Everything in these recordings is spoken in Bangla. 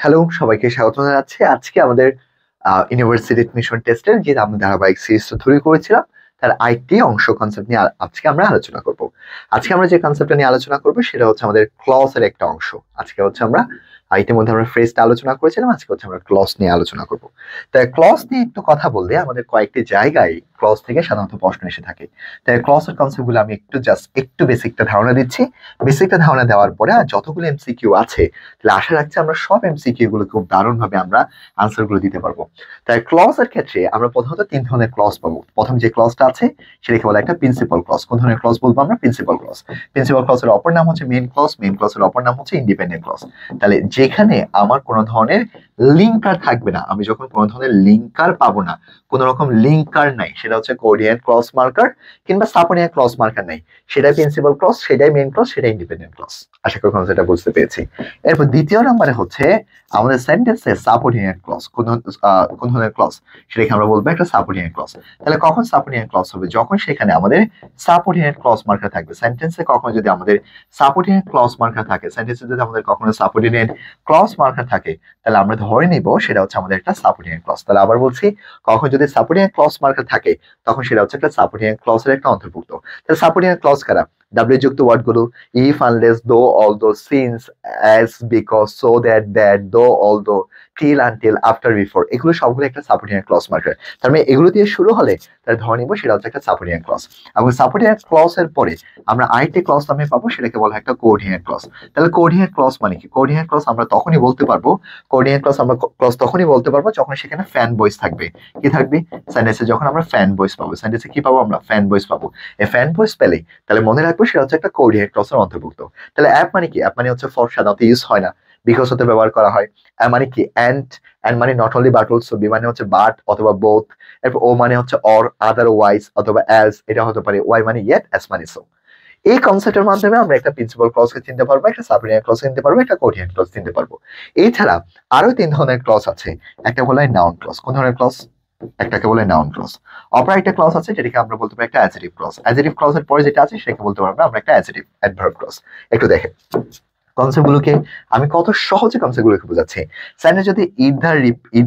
হ্যালো, সবাইকে স্বাগত জানাচ্ছি। আজকে আমাদের ইউনিভার্সিটি এডমিশন টেস্টের যে আমরা ধারাবাহিক সিরিজটা শুরু করেছিলাম তার আরেকটি অংশ কনসেপ্ট নিয়ে আজকে আমরা আলোচনা করব। আজকে আমরা যে কনসেপ্টটা নিয়ে আলোচনা করব সেটা হচ্ছে আমাদের ক্লজ এর একটা অংশ। আজকে হচ্ছে আমরা ইতিমধ্যে আমরা ফ্রেজটা আলোচনা করেছিলাম, আজকে হচ্ছে আমরা ক্লজ নিয়ে আলোচনা করব। তাই ক্লজ নিয়ে একটু কথা বললে আমাদের কয়েকটি জায়গায় ক্লজ থেকে সাধারণত প্রশ্ন এসে থাকে। তাই ক্লজ এর কনসেপ্ট গুলো আমি একটু বেসিকটা ধারণা দিচ্ছি। বেসিকটা ধারণা দেওয়ার পরে আর যতগুলো এমসিকিউ আছে তাহলে আশা রাখছি আমরা সব এমসিকিউ গুলো খুব দারুণ ভাবে আমরা আনসার গুলো দিতে পারবো। তাই ক্লজ এর ক্ষেত্রে আমরা প্রথমত তিন ধরনের ক্লজ পাবো। প্রথম যে ক্লজটা আছে সেটাকে বলা একটা প্রিন্সিপাল ক্লজ। কোন ধরনের ক্লজ বলবো আমরা? Principal clause. প্রিন্সিপাল ক্লজের অপর নাম হচ্ছে মেইন ক্লজ, মেইন ক্লজের অপর নাম হচ্ছে ইন্ডিপেন্ডেন্ট ক্লজ। তাহলে যেখানে আমার কোনো ধরনের লিঙ্কার থাকবে না, আমি যখন কোনো ধরনের লিঙ্কার পাবো না, কোন রকম লিঙ্কার নাই, সেটা হচ্ছে কোঅর্ডিনেট ক্লজ মার্কার কিংবা সাপোর্টিং ক্লজ মার্কার নাই, সেটাই প্রিন্সিপাল ক্লজ, সেটাই মেইন ক্লজ, সেটাই ইন্ডিপেন্ডেন্ট ক্লজ। আশা করি কনসেপ্টটা বুঝতে পেরেছি। এরপর দ্বিতীয় নম্বরে হচ্ছে আমাদের সেন্টেন্সে সাবঅর্ডিনেট ক্লজ। কোন ধরনের ক্লজ সেটাকে আমরা বলবো একটা সাবঅর্ডিনেট ক্লজ। তাহলে কখন সাবঅর্ডিনেট ক্লজ হবে? যখন সেখানে আমাদের সাবঅর্ডিনেট ক্লজ মার্কার থাকবে। সেন্টেন্সে কখনো যদি আমাদের সাবঅর্ডিনেট ক্লজ মার্কার থাকে, সেন্টেন্সে যদি আমাদের কখনো সাবঅর্ডিনেট ক্লজ মার্কার থাকে, তাহলে আমরা ধরে নিব সেটা হচ্ছে আমাদের একটা সাবঅর্ডিনেট ক্লজ। তাহলে আবার বলছি, কখন যদি সাবঅর্ডিনেট ক্লজ মার্কার থাকে তখন সেটা হচ্ছে একটা সাবঅর্ডিনেট ক্লজের একটা অন্তর্ভুক্ত। তাহলে সাবঅর্ডিনেট ক্লজ কারা? ডাব্লিউ যুক্ত ওয়ার্ড গুলো if, unless, though, although, since, as, because, so that, though, although, till, until, after, before, এগুলো সবগুলো একটা সাবঅর্ডিনেট ক্লজ মার্কার। তার মানে এগুলো দিয়ে শুরু হলে তাহলে ধরে নিব সেটা হচ্ছে একটা সাবঅর্ডিনেট ক্লজ। এবং সাবঅর্ডিনেট ক্লজ এর পরে আমরা আরেকটি ক্লজ নামে পাবো, সেটাকে বলা হয় একটা কোঅর্ডিনেট ক্লজ। তাহলে কোঅর্ডিনেট ক্লজ মানে কি? কোঅর্ডিনেট ক্লজ আমরা তখনই বলতে পারবো, কোঅর্ডিনেট ক্লজ আমরা ক্লজ তখনই বলতে পারবো যখন সেখানে ফ্যান ভয়েস থাকবে। কি থাকবে? সেন্টেন্সে যখন আমরা ফ্যান ভয়েস পাবো। সেন্টেন্সে কি পাবো? আমরা ফ্যান ভয়েস পাবো। এই ফ্যান ভয়েস পেলে তাহলে মনে রাখবো সেটা হচ্ছে একটা কোঅর্ডিনেট ক্লজের অন্তর্ভুক্ত। তাহলে অ্যাপ মানে কি? অ্যাপ মানে হচ্ছে ফর, সাধারণত ইউজ হয় না, বিকজ হতে ব্যবহার করা হয়। অ্যাপ মানে কি? এন্ড মানে নট অনলি বাট অলসো, বি মানে হচ্ছে বাট অথবা বোথ, এরপর ও মানে হচ্ছে অর, আদারওয়াইজ অথবা এলস, এটা হতে পারে ওয়াই মানে ইয়েট, এস মানে সো। এই কনসেপ্টের মাধ্যমে আমরা একটা প্রিন্সিপাল ক্লজকে চিনতে পারবো, একটা সাবঅর্ডিনেট ক্লজ চিনতে পারবো, একটা কোঅর্ডিনেট ক্লজ চিনতে পারবো। এছাড়া আরো তিন ধরনের ক্লজ আছে। একটা বলা হয় নাউন ক্লজ। কোন ধরনের ক্লজ? একটাকে বলে নাউন ক্লজ। অপর একটা ক্লজ আছে যেটাকে আমরা বলতে পারি একটা অ্যাডজেক্টিভ ক্লজ। অ্যাডজেক্টিভ ক্লজের পরে যেটা আছে সেটাকে বলতে পারবো আমরা একটা অ্যাডজেক্টিভ অ্যাডভার্ব ক্লজ। একটু দেখেন কনসেপ্ট গুলোকে আমি কত সহজে কনসেপ্ট গুলোকে বোঝাচ্ছি। সেন্টেন্স যদি ইট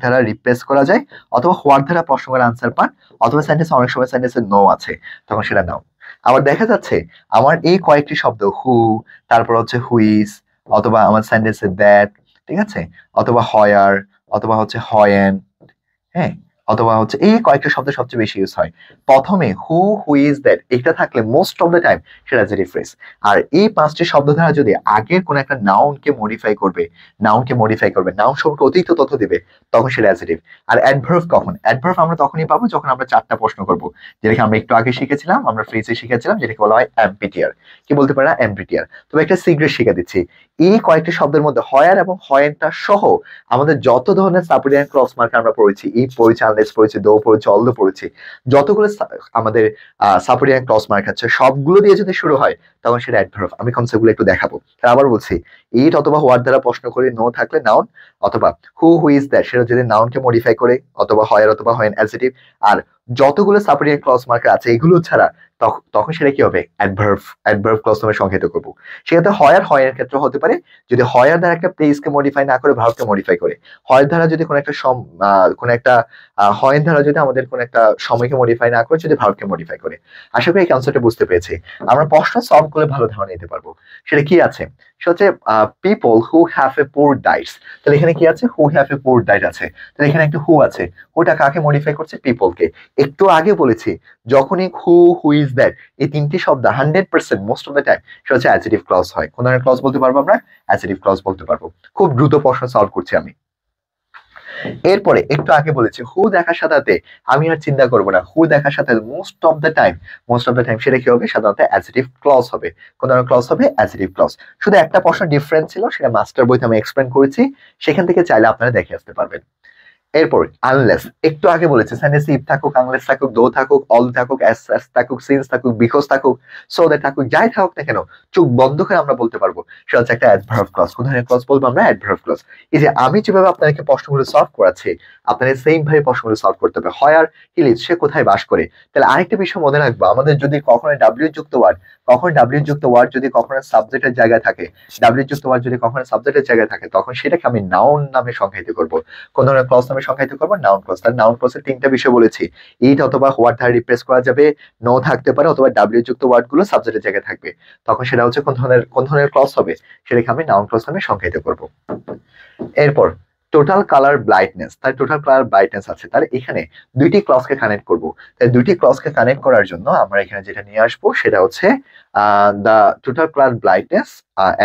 দ্বারা রিপ্লেস করা যায়, অথবা হোয়াট দ্বারা প্রশ্ন করে আনসার পান, অথবা সেন্টেন্স অনেক সময় সেন্টেন্সে নো আছে, তখন সেটা নাও। আবার দেখা যাচ্ছে আমার এই কয়েকটি শব্দ হু, তারপর হচ্ছে হুইজ, অথবা আমার সেন্টেন্সে দ্যাট, ঠিক আছে, অথবা হয়ার, অথবা হচ্ছে হয়েন, হ্যাঁ, অথবা হচ্ছে এই কয়েকটা শব্দ সবচেয়ে বেশি ইউজ হয়। প্রথমে হু, হুইজ, দ্যাট এটা থাকলে মোস্ট অফ দ্য টাইম সেটা অ্যাডজেক্টিভ ফ্রেজ। আর এই পাঁচটি শব্দ দ্বারা যদি আগের কোন একটা নাউনকে মডিফাই করবে, নাউন সম্পর্কে অতিরিক্ত তথ্য দিবে, তখন সেটা অ্যাডজেক্টিভ। আর অ্যাডভার্ব কখন? অ্যাডভার্ব আমরা তখনই পাবো যখন আমরা চারটা প্রশ্ন করবো, যেটাকে আমরা একটু আগে শিখেছিলাম, আমরা ফ্রেজে শিখেছিলাম, যেটাকে বলা হয় এমপিটিআর। কি বলতে পারে? এমপিটিআর। তবে একটা সিক্রেট শিখে দিচ্ছি, এই কয়েকটি শব্দের মধ্যে হয়ার এবং হয়েনটা সহ আমাদের যত ধরনের সাবঅর্ডিনেট ক্লজ মার্কার আমরা পড়েছি, ইফ পড়েছি, আনলেস পড়েছি, দো পড়েছি, অলদো পড়েছি, যতগুলো আমাদের সাবঅর্ডিনেট ক্লজ মার্ক আছে সবগুলো দিয়ে যদি শুরু হয় তখন সেটা অ্যাডভার্ব। আমি কনসেপ্টগুলো একটু দেখাবো। তাহলে আবার বলছি, ইট অথবা হোয়াট দ্বারা প্রশ্ন করে নো থাকলে নাউন, অথবা হু, হুইজ, দ্যাট সেটা যদি নাউনকে মডিফাই করে, অথবা হয়ার অথবা হয়েন অ্যাডজেক্টিভ। আর যতগুলো সাবঅর্ডিনেট ক্লজ মার্কার আছে এগুলো ছাড়া তখন সেটা কি হবে? অ্যাডভার্ব ক্লজ নামে সংক্ষেপ করবো। সেক্ষেত্রে হয়ার হয়ের ক্ষেত্রে হতে পারে যদি হয়ার দ্বারা একটা প্লেসকে মডিফাই না করে ভার্বকে মডিফাই করে। হয়ের দ্বারা যদি কোন একটা হয়ের দ্বারা যদি আমাদের কোন একটা সময়কে মডিফাই না করে যদি ভার্বকে মডিফাই করে। আশা করি এই কনসেপ্টটা বুঝতে পেরেছি। আমরা প্রশ্ন সলভ করে ভালো ধারণা নিতে পারবো। সেটা কি আছে? সেটা হচ্ছে পিপল হু হ্যাভ এ পুর ডাইটস। তাহলে এখানে কি আছে? হু হ্যাভ এ পুর ডাইট আছে। তাহলে এখানে একটা হু আছে, ওটা কাকে মডিফাই করছে? পিপলকে। একটু আগে বলেছি যখনই হু, হুইজ, দ্যাট এই তিনটি শব্দ 100% মোস্ট অফ দ্য টাইম সেটা হচ্ছে অ্যাডজেক্টিভ ক্লজ হয়। কোন ধরনের ক্লজ বলতে পারবো আমরা? অ্যাডজেক্টিভ ক্লজ বলতে পারবো। খুব দ্রুত প্রশ্ন সলভ করছি আমি। এরপরে একটু আগে বলেছি হু দেখার সাথে আমি আর চিন্তা করবো না, হু দেখার সাথে মোস্ট অফ দ্য টাইম সেটা কি হবে? সাধারণত অ্যাডজেক্টিভ ক্লজ হবে। কোন ধরনের ক্লজ হবে? Adjective clause. শুধু একটা প্রশ্ন ডিফারেন্স ছিল, সেটা মাস্টার বইতে আমি এক্সপ্লেন করেছি, সেখান থেকে চাইলে আপনারা দেখে আসতে পারবেন। এরপর আনলেস, একটু আগে বলেছে সেন্টেন্সে ইফ থাকুক, আনলেস থাকুক, দো থাকুক, অল থাকুক, এস থাকুক, সিন্স থাকুক, বিকজ থাকুক, সো দ্যাট থাকুক, যাই থাকুক না কেন চোখ বন্ধ করে আমরা বলতে পারবো সেটা হচ্ছে একটা অ্যাডভার্ব ক্লজ। কোন ধরনের ক্লজ বলবো আমরা? Adverb clause. এই যে আমি যেভাবে আপনাদেরকে প্রশ্নগুলো সলভ করাচ্ছি, আপনাদের সেম ভাবে প্রশ্নগুলো সলভ করতে হবে। হয় আর হি লিভস, সে কোথায় বাস করে। তাহলে আরেকটা বিষয় মনে রাখবো, আমাদের যদি কখনো ডাব্লিউ যুক্ত ওয়ার্ড কখন ডাব্লিউ যুক্ত ওয়ার্ড যদি কখনো সাবজেক্টের জায়গায় থাকে, ডাব্লিউ যুক্ত ওয়ার্ড যদি কখনো সাবজেক্টের জায়গায় থাকে, তখন সেটাকে আমি নাউন নামে সংজ্ঞায়িত করব। কোন ধরনের ক্লজ নামে সংজ্ঞায়িত করব? Noun clause. তার নাউন ক্লজের তিনটা বিষয় বলেছি, ইট অথবা হোয়াট দ্বারা রিপ্লেস করা যাবে, নো থাকতে পারে, অথবা ডাব্লিউ যুক্ত ওয়ার্ড গুলো সাবজেক্টের জায়গায় থাকবে। তখন সেটা হচ্ছে কোন ধরনের ক্লজ হবে, সেটাকে আমি নাউন ক্লজ নামে সংজ্ঞায়িত করব। এরপর টোটাল কালার ব্রাইটনেস, তাই টোটাল কালার ব্রাইটনেস আছে, তাহলে এখানে দুইটি ক্লজকে কানেক্ট করব। তাই দুইটি ক্লজকে কানেক্ট করার জন্য আমরা এখানে যেটা নিয়ে আসবো সেটা হচ্ছে the total colour brightness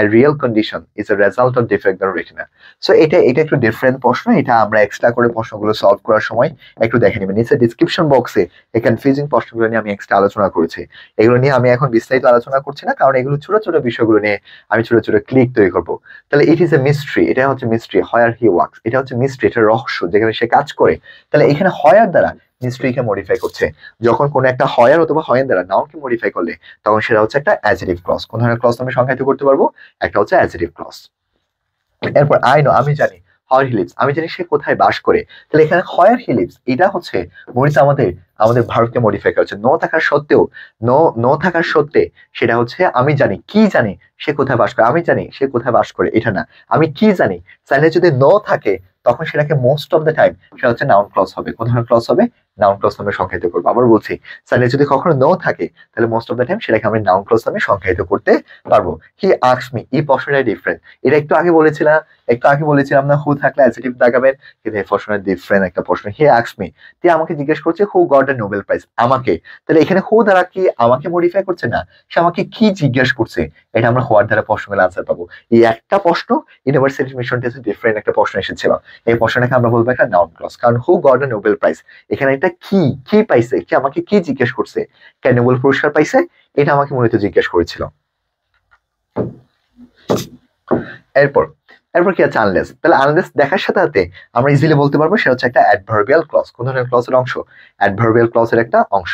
a real condition is a result of defect the retina. So এটা একটু ডিফারেন্ট প্রশ্ন, এটা আমরা এক্সট্রা করে প্রশ্নগুলো সলভ করার সময় একটু দেখে নেবেন। নিচে ডিসক্রিপশন বক্সে এই কনফিউজিং প্রশ্নগুলো নিয়ে আমি এক্সট্রা আলোচনা করেছি। এগুলো নিয়ে আমি এখন বিস্তারিত আলোচনা করছি না, কারণ এগুলো ছোট ছোট বিষয়গুলো নিয়ে আমি ছোট ছোট ক্লিক তৈরি করবো। তাহলে ইট ইজ এ মিস্ট্রি, এটা হচ্ছে মিস্ট্রি, হোয়ার হি ওয়ার্কস, এটা হচ্ছে মিস্ট্রি, এটা রহস্য যেখানে সে কাজ করে। তাহলে এখানে হয়ার দ্বারা মিস্ট্রিকে মডিফাই করছে। যখন কোনো একটা হয়ার অথবা হয়েন দ্বারা নাউনকে মডিফাই করলে তখন সেটা হচ্ছে একটা অ্যাডজেক্টিভ ক্লজ। কোন ধরনের ক্লজ আমি সংজ্ঞায়িত করতে পারবো? একটা হচ্ছে অ্যাডজেক্টিভ ক্লজ। এরপর আই নো, আমি জানি, হাওয়ার হি লিভস, আমি জানি সে কোথায় বাস করে। তাহলে এখানে হাওয়ার হি লিভস এটা হচ্ছে মূলত আমাদের ভারতকে মডিফাই করা হচ্ছে। নো থাকার সত্ত্বেও, নো থাকার সত্ত্বে সেটা হচ্ছে আমি জানি, কি জানি সে কোথায় বাস করে, আমি জানি সে কোথায় বাস করে, এটা না, আমি কি জানি। তাহলে যদি নো থাকে তখন সেটাকে মোস্ট অফ দ্য টাইম সেটা হচ্ছে নাউন ক্লজ হবে। কোন ধরনের ক্লজ হবে? নাউন ক্লজ নামে সংজ্ঞায়িত করবো। আবার বলছি, তাহলে যদি কখনো নো থাকে তাহলে মোস্ট অফ দ্য টাইম সেটাকে আমি নাউন ক্লজ নামে সংজ্ঞায়িত করতে পারবো। হি আস্কস মি, এই প্রশ্নটা ডিফারেন্ট, এটা একটু আগে বলেছিলাম না হু থাকলে অ্যাডজেক্টিভ লাগাবেন, কিন্তু এই প্রশ্নটা ডিফারেন্ট একটা প্রশ্ন। হি আস্কস মি, তুই আমাকে জিজ্ঞেস করছে হু গট দ্য নোবেল প্রাইজ, আমাকে। তাহলে এখানে হু দ্বারা কি আমাকে মডিফাই করছে? না, সে আমাকে কি জিজ্ঞেস করছে, এটা আমরা হোয়ার দ্বারা প্রশ্নগুলো আনসার পাবো। এই একটা প্রশ্ন ইউনিভার্সিটি মিশন টেস্টে ডিফারেন্ট একটা প্রশ্ন এসেছিল, এই প্রশ্নটাকে আমরা বলবো একটা নাউন ক্লজ। কারণ হু গট দ্য নোবেল প্রাইজ, এখানে এটা কি পাইছে, কি আমাকে কি জিজ্ঞেস করছে, কেন নোবেল পুরস্কার পাইছে, এটা আমাকে মূলত জিজ্ঞেস করেছিল। এরপর কি আছে? আনলেস। তাহলে আনলেস দেখার সাথে সাথে আমরা ইজিলি বলতে পারবো সেটা হচ্ছে একটা অ্যাডভার্বিয়াল ক্লজ। কোন ধরনের ক্লজের অংশ? অ্যাডভার্বিয়াল ক্লজের একটা অংশ।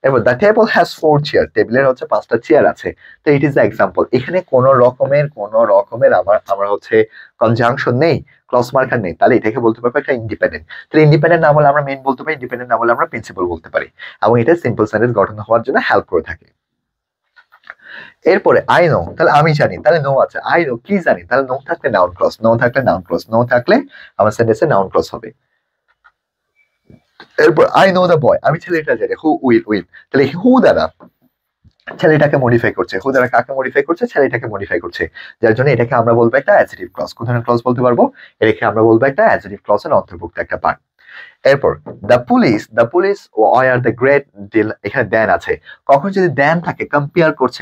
এরপর দ্য টেবল হ্যাজ 4 চেয়ার, টেবিলের হচ্ছে 5টা চেয়ার আছে। তো ইট ইজ দ্য এক্সাম্পল, এখানে কোন রকমের আমার হচ্ছে কনজাংশন নেই, ক্লজ মার্কার নেই, তাহলে এটাকে বলতে পারবো একটা ইন্ডিপেন্ডেন্ট। তাহলে ইন্ডিপেন্ডেন্ট না বলে আমরা মেইন বলতে পারি, ইন্ডিপেন্ডেন্ট না বলে আমরা প্রিন্সিপাল বলতে পারি, এবং এটা সিম্পল সেন্টেন্স গঠন হওয়ার জন্য হেল্প করে থাকে। এরপরে আই নো, তাহলে আমি জানি, তাহলে নো আছে। আই নো, কি জানি, তাহলে নো থাকলে নাউন ক্লজ, নো থাকলে আমার সেন্টেন্সে নাউন ক্লজ হবে। এরপর আই নো দ্য বয়, আমি ছেলেটা জানি, হু উইল, তাহলে হু দ্বারা ছেলেটাকে মডিফাই করছে, হু দ্বারা কাকে মডিফাই করছে? ছেলেটাকে মডিফাই করছে, যার জন্য এটাকে আমরা বলবো একটা অ্যাডজেক্টিভ ক্লজ। কোন ধরনের ক্লজ বলতে পারবো? এটাকে আমরা বলবো একটা অ্যাডজেক্টিভ ক্লজের অন্তর্ভুক্ত একটা পার্ট। এরপর the police were the great deal, এখানে দেন আছে। কখন যদি দেন থাকে কম্পেয়ার করছে,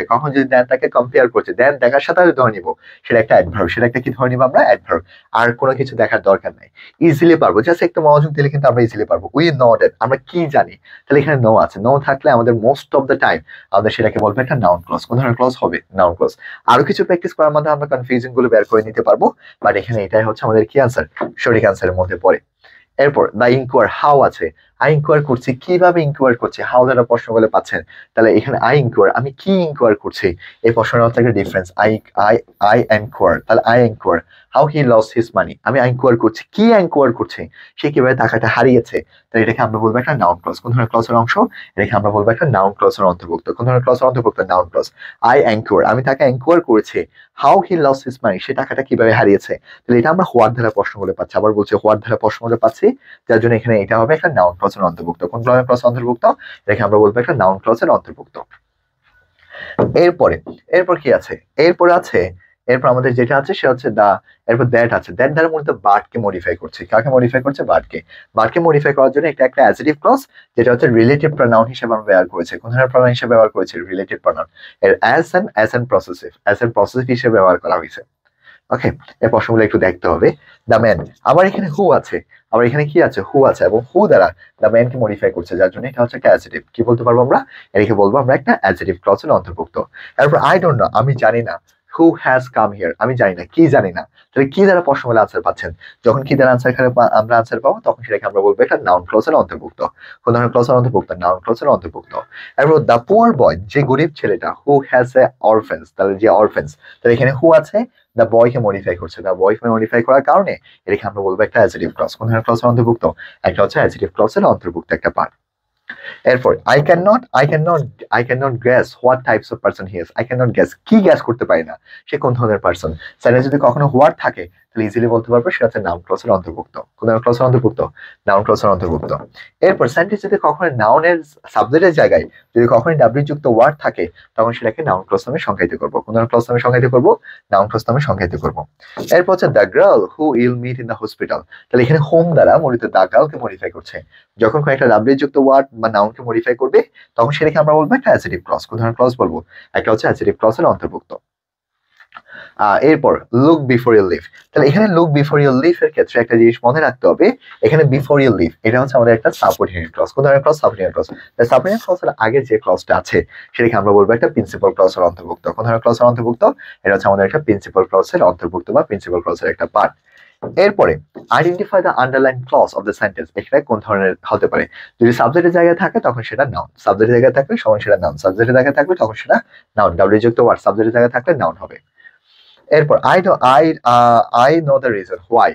দেন দেখার সাথে ধরে নিব সেটা একটা অ্যাডভার্ব, সেটা একটা কি ধরে নিব আমরা? অ্যাডভার্ব। আর কোনো কিছু দেখার দরকার নাই, ইজিলি পারবো, জাস্ট একটু মনোযোগ দিলে কিন্তু আমরা ইজিলি পারবো। উই নো দ্যাট, আমরা কি জানি, তাহলে এখানে নো আছে। নো থাকলে আমাদের মোস্ট অফ দ্য টাইম আমাদের সেটাকে বলবো একটা নাউন ক্লজ। কোন ধরনের ক্লজ হবে? Noun clause. আরো কিছু প্র্যাকটিস করার মধ্যে আমরা কনফিউশন গুলো বের করে নিতে পারবো, বাট এখানে এটাই হচ্ছে আমাদের কি আনসার, সঠিক আনসারের মধ্যে পড়ে। এরপর দা ইনকোয়ার, হাউ আছে, আই ইনকোয়ার করছি, কিভাবে ইনকোয়ার করছি, হাউ দ্বারা প্রশ্ন বলে পাচ্ছেন। তাহলে এখানে আই ইনকোয়ার, আমি কি ইনকোয়ার করছি, এই প্রশ্নের হচ্ছে একটা ডিফারেন্স। আই এনকোয়ার, তাহলে I enquire how he lost his মানি, আমি এনকোয়ার করছি, কি এনকোয়ার করছি, সে কিভাবে টাকাটা হারিয়েছে। তাহলে এটাকে আমরা বলবো একটা নাউন ক্লজ। কোন ধরনের ক্লজের অংশ? এটাকে আমরা বলবো একটা নাউন ক্লজের অন্তর্ভুক্ত। কোন ধরনের ক্লজের অন্তর্ভুক্ত? Noun clause. আই এনকোয়ার, আমি তাকে এনকোয়ার করেছি, how he lost his money, সে টাকাটা কিভাবে হারিয়েছে। তাহলে এটা আমরা হোয়াট দ্বারা প্রশ্ন বলে পাচ্ছি, আবার বলছি হোয়াট দ্বারা প্রশ্ন বলে পাচ্ছি, যার জন্য এখানে এটা হবে একটা নাউন ক্লজের অন্তর্ভুক্ত। কোন ধরনের ক্লজের অন্তর্ভুক্ত? এটাকে আমরা বলবো একটা নাউন ক্লজের অন্তর্ভুক্ত। এরপর কি আছে? এরপর আমাদের যেটা আছে সেটা হচ্ছে দা, এরপর দ্যাট আছে। দ্যাট দ্বারা মূলত বার্ডকে মডিফাই করছে। কাকে মডিফাই করছে? বার্ডকে মডিফাই করার জন্য একটা অ্যাডজেক্টিভ ক্লজ, যেটা হচ্ছে রিলেটিভ প্রনাউন হিসেবে আমরা ব্যবহার করেছি। কোন ধরনের প্রনাউন হিসেবে ব্যবহার করেছি? Relative pronoun. এর অ্যাজ এন্ড পসেসিভ হিসেবে ব্যবহার করা হয়েছে। ওকে, এই প্রশ্নগুলো একটু দেখতে হবে। দ্য ম্যান, আবার এখানে হু আছে, আবার এখানে কি আছে? হু আছে, এবং হু দ্বারা দ্য ম্যানকে মডিফাই করছে, যার জন্য এটা হচ্ছে একটা অ্যাডজেক্টিভ। কি বলতে পারবো আমরা? এটাকে বলবো আমরা একটা অ্যাডজেক্টিভ ক্লজের অন্তর্ভুক্ত। এরপর আই ডোন্ট নো, আমি জানি না, হু হ্যাজ কাম হিয়ার, আমি জানি না, কি জানি না। তাহলে কি দ্বারা প্রশ্ন বলে আনসার পাচ্ছেন? যখন কি দ্বারা আমরা আনসার পাবো তখন সেটাকে আমরা বলবো একটা নাউন ক্লজের অন্তর্ভুক্ত। কোন ধরনের ক্লজের অন্তর্ভুক্ত? নাউন ক্লজের অন্তর্ভুক্ত। এরপর দ্য পুয়ার বয়, যে গরিব ছেলেটা, হু হ্যাজ এ অরফেন্স, তাহলে যে অরফেন্স, তাহলে এখানে হু আছে, দ্য বয়কে মডিফাই করছে, দ্য বয়কে মডিফাই করার কারণে এটাকে আমরা বলবো একটা অ্যাডজেক্টিভ ক্লজ। কোন ধরনের ক্লজের অন্তর্ভুক্ত? একটা হচ্ছে অ্যাডজেক্টিভ ক্লজের অন্তর্ভুক্ত একটা পার্ট। এরপর I cannot guess what types of person he is. I cannot guess, কি গ্যাস করতে পারি না সে কোন ধরনের পার্সন। সেন্টেন্সে যদি কখনো হোয়াট থাকে তাহলে ইজিলি বলতে পারবো সেটা হচ্ছে নাউন ক্লজের অন্তর্ভুক্ত। কোন ক্লজের অন্তর্ভুক্ত? নাউন ক্লজের অন্তর্ভুক্ত। এরপর সেন্টেন্স যদি কখনো নাউনের সাবজেক্টের জায়গায় যদি কখনো ডাব্লিউ যুক্ত ওয়ার্ড থাকে তখন সেটাকে নাউন ক্লজ নামে সংজ্ঞায়িত করবো। কোন ক্লজ নামে সংজ্ঞায়িত করবো? নাউন ক্লজ নামে সংজ্ঞায়িত করবো। এরপর হচ্ছে the girl who will meet in the hospital. তাহলে এখানে হোম দ্বারা মূলত দ্য গার্লকে মডিফাই করছে। যখন কোনো একটা ডাব্লিউ যুক্ত ওয়ার্ড বা নাউনকে মডিফাই করবে তখন সেটাকে আমরা বলবো একটা অ্যাডজেক্টিভ ক্লজ। কোন ধরনের ক্লজ বলবো? একটা হচ্ছে অ্যাডজেক্টিভ ক্লজের অন্তর্ভুক্ত। এরপর লুক বিফোর ইউ লিভ। তাহলে এখানে লুক বিফোর ইউ লিভ এর ক্ষেত্রে একটা জিনিস মনে রাখতে হবে, এখানে বিফোর ইউ লিভ এটা হচ্ছে আমাদের একটা সাবঅর্ডিনেট ক্লজ। কোন ধরনের ক্লজ? Subordinate clause. তাই সাবঅর্ডিনেট ক্লজের আগে যে ক্লজটা আছে সেটাকে আমরা বলবো একটা প্রিন্সিপাল ক্লজের অন্তর্ভুক্ত। কোন ধরনের ক্লজের অন্তর্ভুক্ত? এটা হচ্ছে আমাদের একটা প্রিন্সিপাল ক্লজের অন্তর্ভুক্ত বা প্রিন্সিপাল ক্লজের একটা পার্ট। এরপরে identify the underline clause of the sentence. এটা কোন ধরনের হতে পারে? যদি সাবজেক্টের জায়গায় থাকে তখন সেটা নাউন, সাবজেক্টের জায়গায় থাকলে তখন সেটা নাউন, সাবজেক্টের জায়গায় থাকলে তখন সেটা নাউন, ডাব্লিউ যুক্ত ওয়ার্ড সাবজেক্টের জায়গায় থাকলে নাউন হবে। এরপর I know the reason why.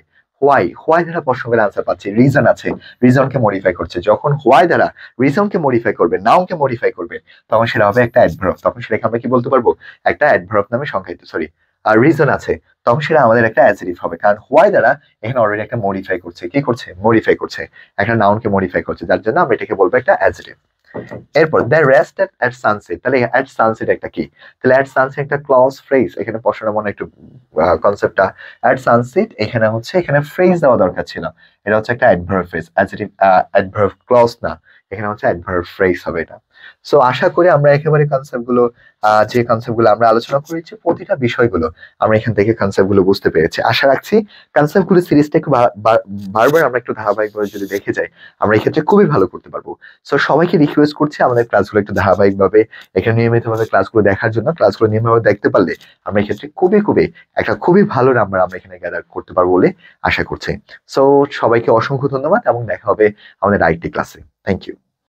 Why দ্বারা প্রশ্নের আনসার পাচ্ছি, রিজন আছে, রিজনকে মডিফাই করছে। যখন হোয়াই দ্বারা রিজনকে মডিফাই করবে, নাউনকে মডিফাই করবে তখন সেটা হবে একটা অ্যাডভার্ব। তখন সেটাকে আমরা কি বলতে পারবো? একটা অ্যাডভার্ব নামে সংজ্ঞায়িত। সরি, আর রিজন আছে তখন সেটা আমাদের একটা অ্যাডজেক্টিভ হবে, কারণ হোয়াই দ্বারা এখানে অলরেডি একটা মডিফাই করছে। কি করছে? মডিফাই করছে, একটা নাউনকে মডিফাই করছে, যার জন্য আমরা এটাকে বলবো একটা অ্যাডজেক্টিভ। এরপর দ্য রেস্টেড এট সানসেট। তাহলে এট সানসেট একটা কি? তাহলে এট সানসেট একটা ক্লজ ফ্রেজ। এখানে প্রশ্নটা মনে একটু কনসেপ্টটা এট সানসেট, এখানে হচ্ছে এখানে ফ্রেজ দেওয়া দরকার ছিল। এটা হচ্ছে একটা adverb phrase, adjective adverb clause না, এখানে হচ্ছে অ্যাডভার্ব ফ্রেজ হবে এটা। সো আশা করি আমরা একেবারে কনসেপ্টগুলো যে কনসেপ্টগুলো আমরা আলোচনা করেছি প্রতিটা বিষয়গুলো আমরা এখান থেকে কনসেপ্টগুলো বুঝতে পেরেছি। আশা রাখছি কনসেপ্টগুলো সিরিজটা একটু বারবার আমরা একটু ধারাবাহিকভাবে যদি দেখে যাই আমরা এই ক্ষেত্রে খুবই ভালো করতে পারবো। সো সবাইকে রিকোয়েস্ট করছি আমাদের ক্লাসগুলো একটু ধারাবাহিকভাবে এখানে নিয়মিতভাবে ক্লাসগুলো দেখার জন্য। ক্লাসগুলো নিয়মিতভাবে দেখতে পারলে আমরা এই ক্ষেত্রে খুবই ভালো নাম্বার আমরা এখানে গ্যাদার করতে পারবো বলে আশা করছি। সো সবাইকে অসংখ্য ধন্যবাদ এবং দেখা হবে আমাদের আরেকটি ক্লাসে। Thank you.